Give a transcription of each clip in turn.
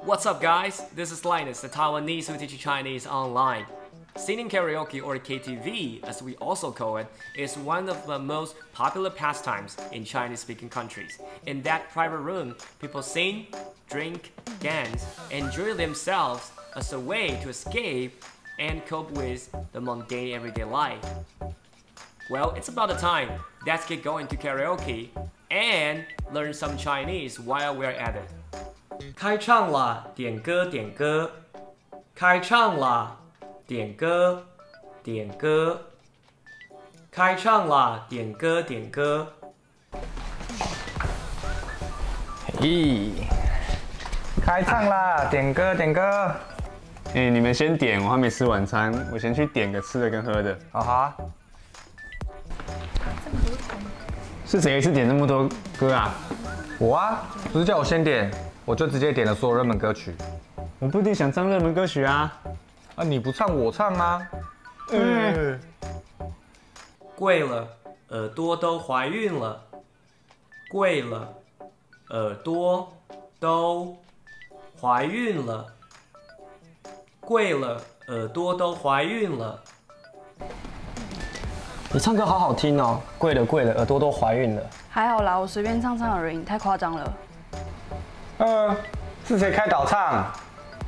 What's up, guys? This is Linus, the Taiwanese who teach Chinese online. Singing karaoke, or KTV as we also call it, is one of the most popular pastimes in Chinese-speaking countries. In that private room, people sing, drink, dance, enjoy themselves as a way to escape and cope with the mundane everyday life. Well, it's about the time. Let's get going to karaoke and learn some Chinese while we're at it. 开唱啦，点歌点歌，开唱啦，点歌点歌，开唱啦，点歌点歌。嘿，开唱啦，点歌点歌。你们先点，我还没吃晚餐，我先去点个吃的跟喝的。好啊。是谁一次点这么多歌啊？我啊，不是叫我先点。 我就直接点了所有热门歌曲。我不一定想唱热门歌曲啊。啊，你不唱我唱啊。贵了，耳朵都怀孕了。贵了，耳朵都怀孕了。贵了，耳朵都怀孕了。你唱歌好好听哦。贵了贵了，耳朵都怀孕了。还好啦，我随便唱唱而已，太夸张了。 是谁开导唱？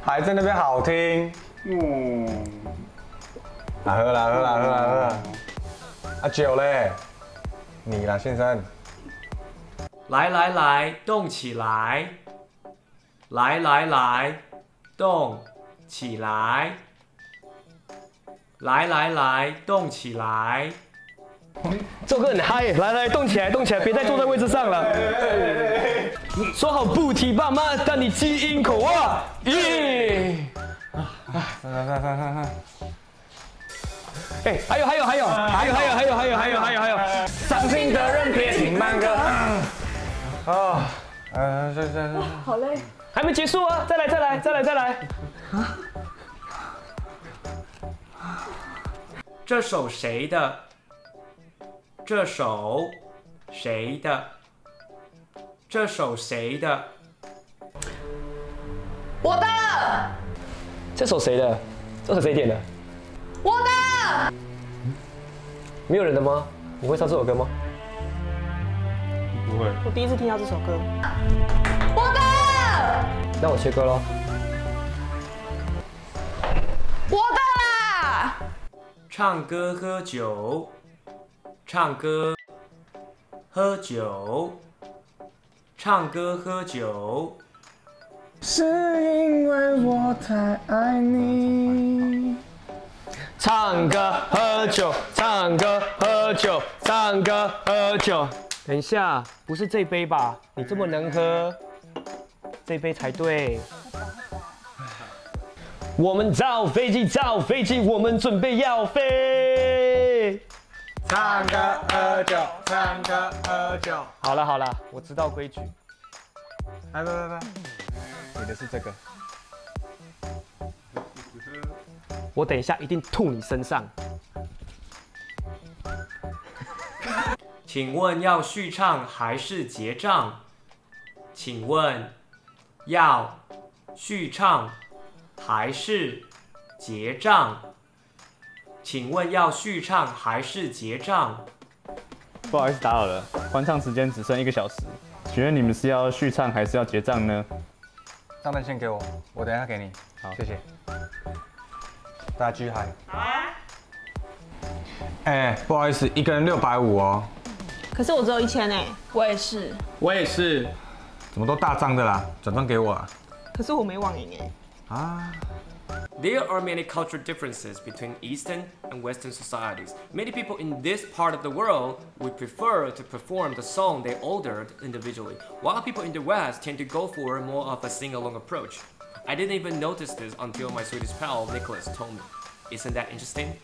还在那边好听。来喝啦喝啦喝啦喝啦。啊酒嘞？你啦先生。来来来，动起来！来来来，动起来！来来来，动起来！这首歌很嗨，来来动起来动起来，别再坐在位置上了。 说好不提爸妈，但你基因口啊！咦！哎，还有，伤心的人别听慢歌。啊，好累。还没结束啊！再来！啊！这首谁的？这首谁的？ 这首谁的？我的。这首谁的？这首谁点的？我的。没有人的吗？你会唱这首歌吗？不会。我第一次听到这首歌。我的。那我切歌咯。我的啦。唱歌喝酒，唱歌喝酒。 唱歌喝酒，是因为我太爱你。唱歌喝酒，唱歌喝酒，唱歌喝酒。等一下，不是这杯吧？你这么能喝，这杯才对。我们造飞机，造飞机，我们准备要飞。 唱歌喝酒，唱歌喝酒。好了，我知道规矩。来，你的是这个。我等一下一定吐你身上。请问要续唱还是结账？请问要续唱还是结账？ 请问要续唱还是结账？不好意思打扰了，欢唱时间只剩1个小时，请问你们是要续唱还是要结账呢？账单先给我，我等一下给你。好，谢谢。大家继续嗨。好啊。哎，不好意思，一个人650哦。可是我只有1000哎。我也是。我也是。怎么都大张的啦？转账给我啊。可是我没网银哎。啊。 There are many cultural differences between Eastern and Western societies. Many people in this part of the world would prefer to perform the song they ordered individually, while people in the West tend to go for more of a sing-along approach. I didn't even notice this until my Swedish pal Nicholas told me. Isn't that interesting?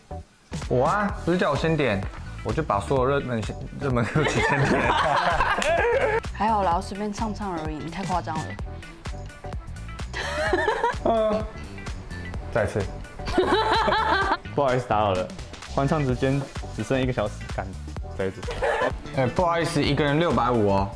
我啊，不是叫我先点，我就把所有热门歌曲先点。还好啦，我随便唱唱而已，你太夸张了。再次。不好意思打扰了，欢唱时间只剩1个小时，赶再一次。不好意思，一个人650哦。